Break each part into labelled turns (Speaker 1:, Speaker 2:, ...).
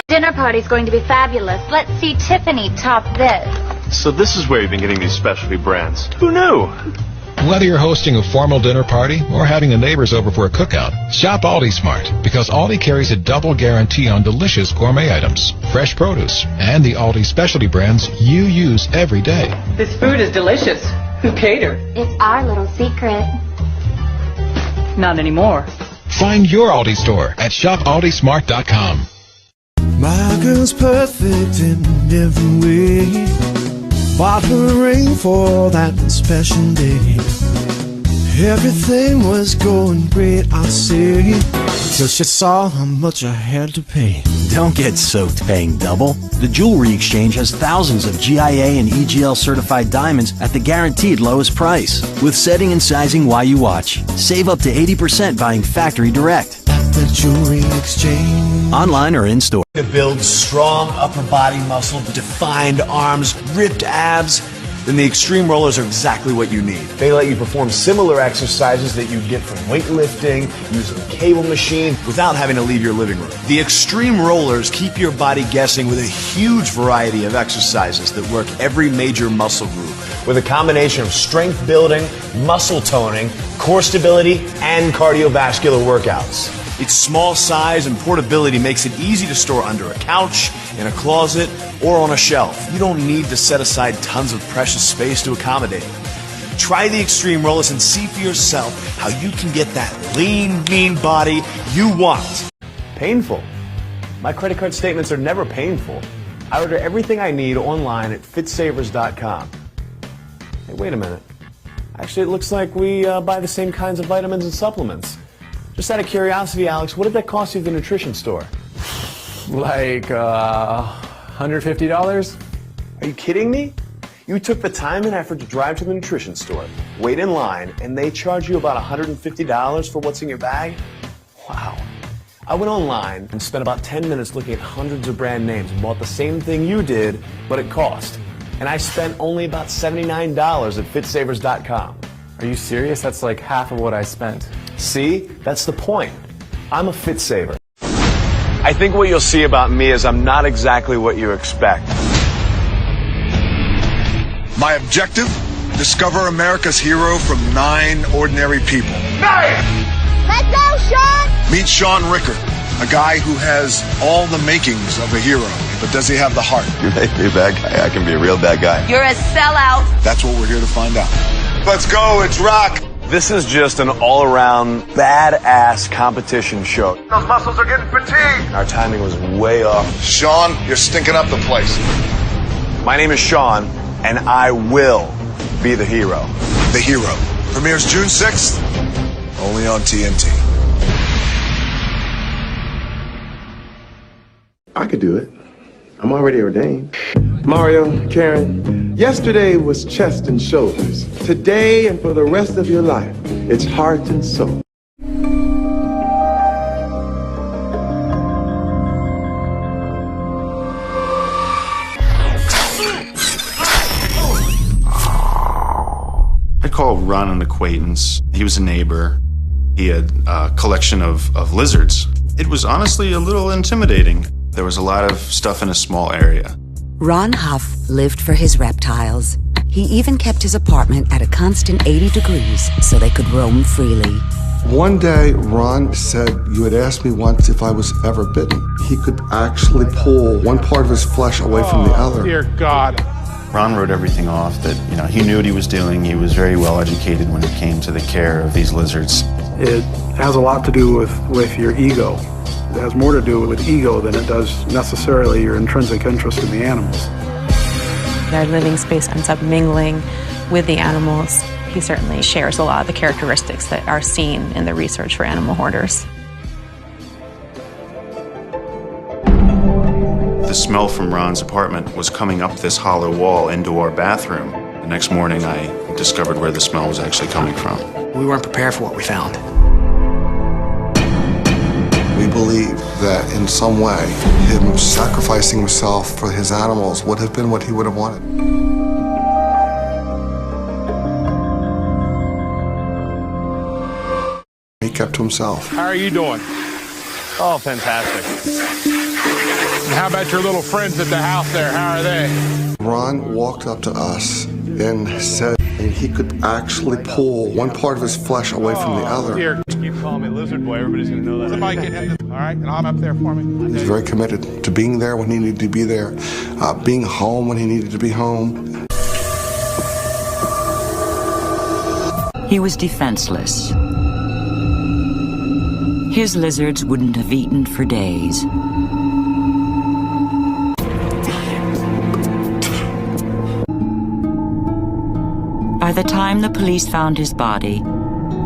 Speaker 1: Dinner party's going to be fabulous. Let's see Tiffany top this.
Speaker 2: So this is where you've been getting these specialty brands. Who knew?
Speaker 3: Whether you're hosting a formal dinner party or having the neighbors over for a cookout, shop Aldi Smart, because Aldi carries a double guarantee on delicious gourmet items, fresh produce, and the Aldi specialty brands you use every day.
Speaker 4: This food is delicious. Who catered?
Speaker 1: It's our little secret.
Speaker 4: Not anymore.
Speaker 3: Find your Aldi store at shopaldismart.com.
Speaker 5: My girl's perfect in every way. Bought her a ring for that special day. Everything was going great, I'd say, till she saw how much I had to pay.
Speaker 6: Don't get soaked paying double. The Jewelry Exchange has thousands of GIA and EGL certified diamonds at the guaranteed lowest price. With setting and sizing while you watch. Save up to 80% buying factory direct.
Speaker 5: The Jewelry Exchange.
Speaker 6: Online or in-store.
Speaker 7: To build strong upper body muscle, defined arms, ripped abs, then the Extreme Rollers are exactly what you need. They let you perform similar exercises that you get from weightlifting, using a cable machine, without having to leave your living room. The Extreme Rollers keep your body guessing with a huge variety of exercises that work every major muscle group, with a combination of strength building, muscle toning, core stability, and cardiovascular workouts. Its small size and portability makes it easy to store under a couch, in a closet, or on a shelf. You don't need to set aside tons of precious space to accommodate it. Try the Extreme Rollers and see for yourself how you can get that lean, mean body you want. Painful? My credit card statements are never painful. I order everything I need online at fitsavers.com. Hey, wait a minute. Actually, it looks like we buy the same kinds of vitamins and supplements. Just out of curiosity, Alex, what did that cost you at the nutrition store?
Speaker 8: Like, $150?
Speaker 7: Are you kidding me? You took the time and effort to drive to the nutrition store, wait in line, and they charge you about $150 for what's in your bag? Wow. I went online and spent about 10 minutes looking at hundreds of brand names and bought the same thing you did, but it cost. And I spent only about $79 at fitsavers.com.
Speaker 8: Are you serious? That's like half of what I spent.
Speaker 7: See? That's the point. I'm a fit saver. I think what you'll see about me is I'm not exactly what you expect.
Speaker 9: My objective? Discover America's hero from 9 ordinary people.
Speaker 1: 9! Let's go, Shaun!
Speaker 9: Meet Shaun Ricker, a guy who has all the makings of a hero. But does he have the heart?
Speaker 10: You may be a bad guy. I can be a real bad guy.
Speaker 1: You're a sellout.
Speaker 9: That's what we're here to find out. Let's go, it's rock!
Speaker 7: This is just an all-around badass competition show.
Speaker 9: Those muscles are getting fatigued!
Speaker 7: Our timing was way off.
Speaker 9: Shaun, you're stinking up the place.
Speaker 7: My name is Shaun, and I will be the hero.
Speaker 9: The Hero. Premieres June 6th, only on TNT.
Speaker 11: I could do it. I'm already ordained. Mario, Karen, yesterday was chest and shoulders. Today and for the rest of your life, it's heart and soul.
Speaker 12: I called Ron an acquaintance. He was a neighbor. He had a collection of lizards. It was honestly a little intimidating. There was a lot of stuff in a small area.
Speaker 13: Ron Huff lived for his reptiles. He even kept his apartment at a constant 80 degrees so they could roam freely.
Speaker 14: One day, Ron said, "You had asked me once if I was ever bitten." He could actually pull one part of his flesh away from the other.
Speaker 8: Dear God.
Speaker 12: Ron wrote everything off that, he knew what he was doing. He was very well educated when it came to the care of these lizards.
Speaker 15: It has a lot to do with your ego. It has more to do with ego than it does necessarily your intrinsic interest in the animals.
Speaker 16: Their living space ends up mingling with the animals. He certainly shares a lot of the characteristics that are seen in the research for animal hoarders.
Speaker 12: The smell from Ron's apartment was coming up this hollow wall into our bathroom. The next morning, I discovered where the smell was actually coming from.
Speaker 6: We weren't prepared for what we found.
Speaker 14: We believe that in some way, him sacrificing himself for his animals would have been what he would have wanted. kept to himself.
Speaker 8: How are you doing?
Speaker 2: Oh, fantastic.
Speaker 8: And how about your little friends at the house there? How are they?
Speaker 14: Ron walked up to us and said he could actually pull one part of his flesh away from the other.
Speaker 2: Here, keep calling me Lizard Boy. Everybody's going to know that.
Speaker 8: Somebody get him, all right? And I'm up there for me.
Speaker 14: He was very committed to being there when he needed to be there, being home when he needed to be home.
Speaker 17: He was defenseless. His lizards wouldn't have eaten for days. By the time the police found his body,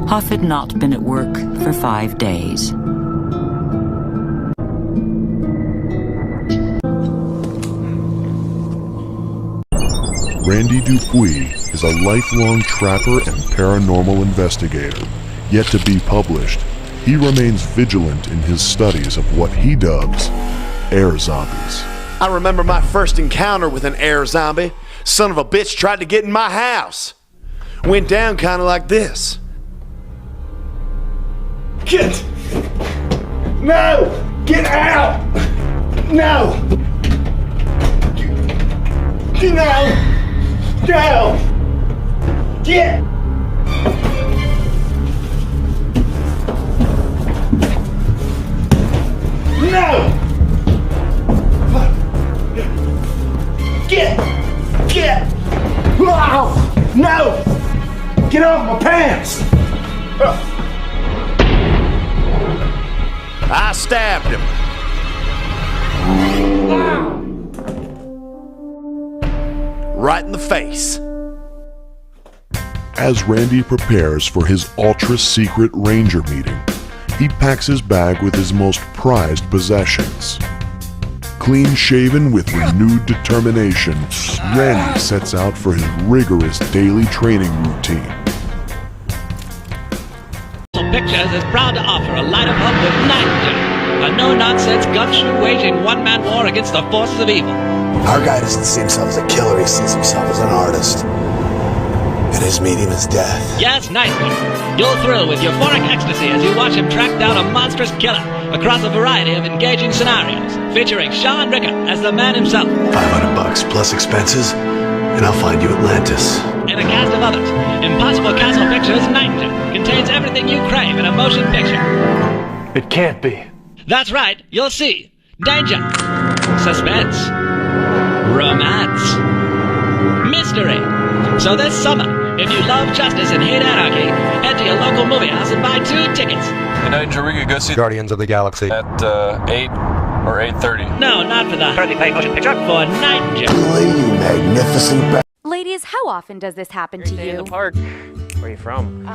Speaker 17: Huff had not been at work for 5 days.
Speaker 18: Randy Dupri is a lifelong trapper and paranormal investigator. Yet to be published, he remains vigilant in his studies of what he dubs air zombies.
Speaker 7: I remember my first encounter with an air zombie. Son of a bitch tried to get in my house. Went down kind of like this. Get! No! Get out! No! No! No! Get! No! Get! Get! Wow! No! Get off my pants! I stabbed him. Right in the face.
Speaker 18: As Randy prepares for his ultra-secret ranger meeting, he packs his bag with his most prized possessions. Clean-shaven with renewed determination, Randy sets out for his rigorous daily training routine.
Speaker 19: Pictures is proud to offer a light of hope with Night, a no-nonsense gumshoe waging one-man war against the forces of evil.
Speaker 20: Our guy doesn't see himself as a killer, he sees himself as an artist. And his medium is death.
Speaker 19: Yes, Nightmare. You'll thrill with euphoric ecstasy as you watch him track down a monstrous killer across a variety of engaging scenarios, featuring Shaun as the man himself.
Speaker 20: $500 plus expenses, and I'll find you Atlantis.
Speaker 19: And a cast of others. Impossible Castle Pictures Nightmare contains everything you crave in a motion picture.
Speaker 2: It can't be.
Speaker 19: That's right, you'll see. Danger. Suspense. Romance. Mystery. So this summer, if you love justice and hate anarchy, head to your local movie house and buy 2 tickets.
Speaker 21: And should we go see Guardians of the Galaxy at 8 or 8:30?
Speaker 19: No, not for the currently playing motion picture, for Night Jam.
Speaker 20: You magnificent.
Speaker 22: Ladies, how often does this happen to you?
Speaker 23: In the park. Where are you from?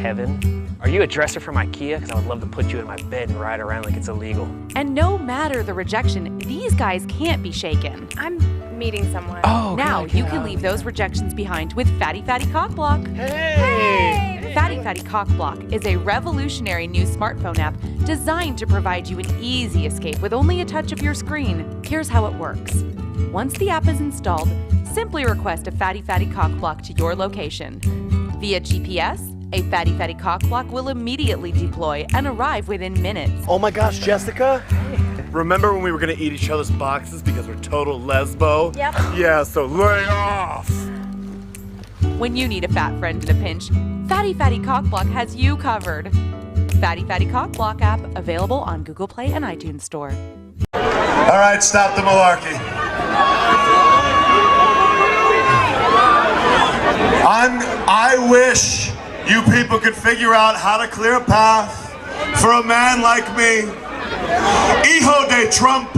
Speaker 23: Heaven. Are you a dresser from IKEA? Because I would love to put you in my bed and ride around like it's illegal.
Speaker 22: And no matter the rejection, these guys can't be shaken.
Speaker 24: I'm meeting someone.
Speaker 23: Oh,
Speaker 22: now you can leave those rejections behind with Fatty Fatty Cock Block.
Speaker 23: Hey!
Speaker 22: Fatty Fatty Cock Block is a revolutionary new smartphone app designed to provide you an easy escape with only a touch of your screen. Here's how it works. Once the app is installed, simply request a Fatty Fatty Cock Block to your location. Via GPS, a Fatty Fatty Cock Block will immediately deploy and arrive within minutes.
Speaker 7: Oh my gosh, Jessica? Remember when we were gonna eat each other's boxes because we're total lesbo?
Speaker 24: Yep.
Speaker 7: Yeah, so lay off!
Speaker 22: When you need a fat friend in a pinch, Fatty Fatty Cock Block has you covered. Fatty Fatty Cock Block app available on Google Play and iTunes Store.
Speaker 9: All right, stop the malarkey. I wish you people could figure out how to clear a path for a man like me. Hijo de Trump.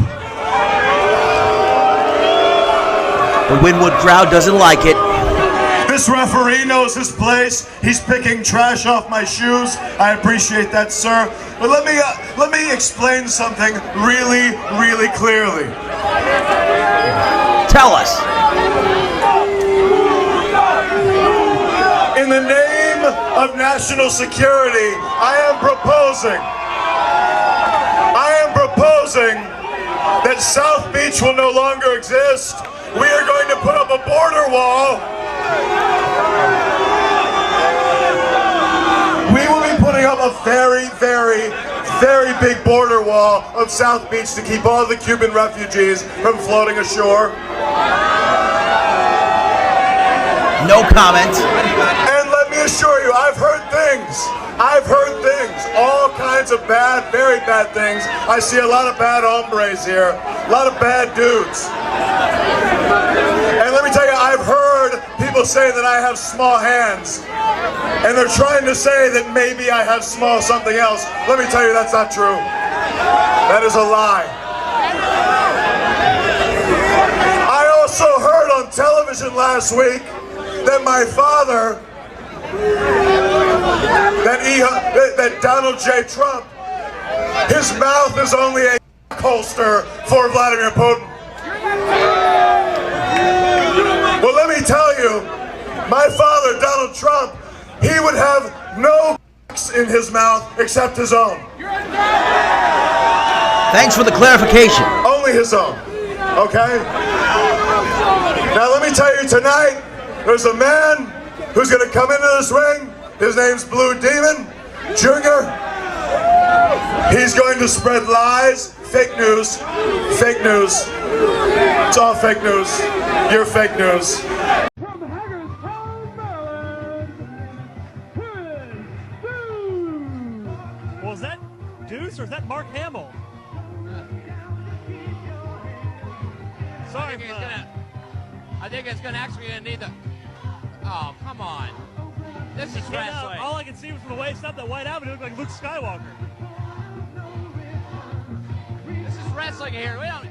Speaker 25: The Wynwood crowd doesn't like it.
Speaker 9: This referee knows his place. He's picking trash off my shoes. I appreciate that, sir. But let me explain something really, really clearly.
Speaker 25: Tell us.
Speaker 9: In the name of national security, I am proposing that South Beach will no longer exist. We are going to put up a border wall. We will be putting up up a very, very, very big border wall of South Beach to keep all the Cuban refugees from floating ashore.
Speaker 25: No comment.
Speaker 9: And let me assure you, I've heard things. I've heard things. All kinds of bad, very bad things. I see a lot of bad hombres here. A lot of bad dudes. And let me tell you, I've heard people say that I have small hands. And they're trying to say that maybe I have small something else. Let me tell you, that's not true. That is a lie. I also heard on television last week that my father, that Donald J. Trump, his mouth is only a holster for Vladimir Putin. Well, let me tell you, my father, Donald Trump, he would have no in his mouth except his own.
Speaker 25: Thanks for the clarification.
Speaker 9: Only his own, okay? Now let me tell you, tonight, there's a man who's gonna come into this ring. His name's Blue Demon Jr. He's going to spread lies, fake news, fake news. It's all fake news. You're fake news.
Speaker 3: Was that Deuce or is that Mark Hamill? Sorry,
Speaker 4: I think it's gonna actually need the. Oh, come on. This is wrestling.
Speaker 3: All I can see was from the waist up that White Avenue looked like Luke Skywalker.
Speaker 4: This is wrestling here. We don't.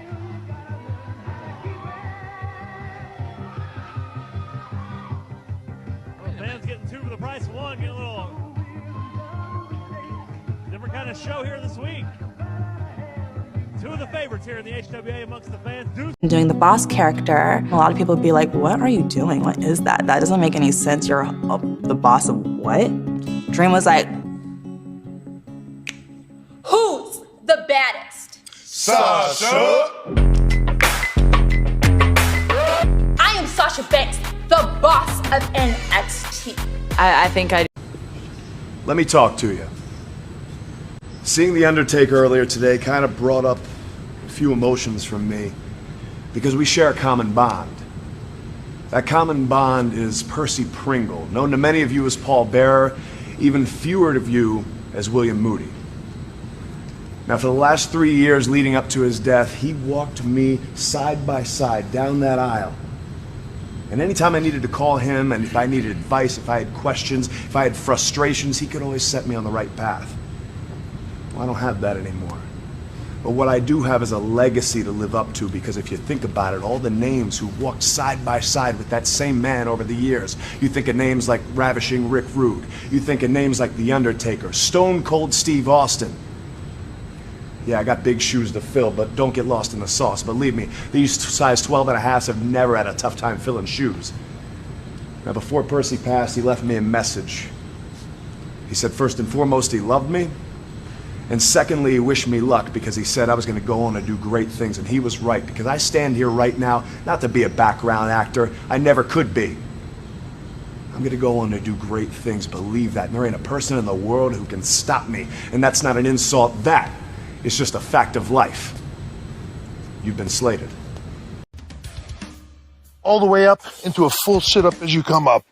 Speaker 3: Well, fans getting two for the price of one. Getting a little different kind of show here this week. Two of the favorites here in the HWA amongst the fans.
Speaker 5: Doing the boss character, a lot of people would be like, what are you doing? What is that? That doesn't make any sense. You're the boss of what? Dream was like,
Speaker 10: who's the baddest?
Speaker 9: Sasha!
Speaker 10: I am Sasha Banks, the boss of NXT.
Speaker 5: I think I.
Speaker 7: Let me talk to you. Seeing The Undertaker earlier today kind of brought up a few emotions from me because we share a common bond. That common bond is Percy Pringle, known to many of you as Paul Bearer, even fewer of you as William Moody. Now, for the last 3 years leading up to his death, he walked me side by side down that aisle. And anytime I needed to call him, and if I needed advice, if I had questions, if I had frustrations, he could always set me on the right path. Well, I don't have that anymore. But what I do have is a legacy to live up to, because if you think about it, all the names who walked side by side with that same man over the years, you think of names like Ravishing Rick Rude, you think of names like The Undertaker, Stone Cold Steve Austin. Yeah, I got big shoes to fill, but don't get lost in the sauce. Believe me, these size 12 and a halves have never had a tough time filling shoes. Now, before Percy passed, he left me a message. He said, first and foremost, he loved me. And secondly, he wished me luck because he said I was going to go on and do great things. And he was right, because I stand here right now not to be a background actor. I never could be. I'm going to go on and do great things. Believe that. And there ain't a person in the world who can stop me. And that's not an insult. That is just a fact of life. You've been slated.
Speaker 14: All the way up into a full sit-up as you come up.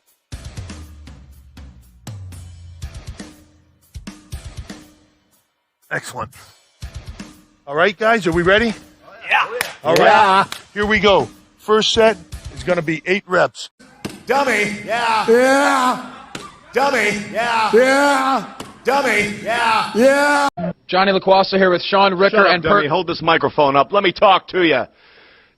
Speaker 14: Excellent. All right, guys, are we ready?
Speaker 9: Yeah.
Speaker 14: All right, here we go. First set is going to be 8 reps.
Speaker 9: Dummy, yeah.
Speaker 14: Yeah.
Speaker 9: Dummy, yeah.
Speaker 14: Yeah.
Speaker 9: Dummy, yeah.
Speaker 14: Yeah.
Speaker 21: Johnny LaQuasa here with Shaun Ricker
Speaker 7: Shut up,
Speaker 21: and
Speaker 7: dummy. Hold this microphone up. Let me talk to you.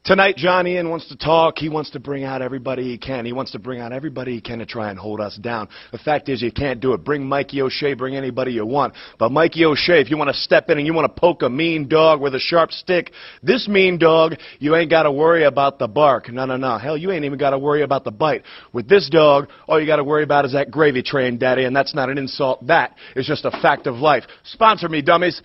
Speaker 7: Tonight, Johnny Ian wants to talk. He wants to bring out everybody he can. He wants to bring out everybody he can to try and hold us down. The fact is, you can't do it. Bring Mikey O'Shea, bring anybody you want. But Mikey O'Shea, if you want to step in and you want to poke a mean dog with a sharp stick, this mean dog, you ain't got to worry about the bark. No, no, no. Hell, you ain't even got to worry about the bite. With this dog, all you got to worry about is that gravy train, Daddy, and that's not an insult. That is just a fact of life. Sponsor me, dummies.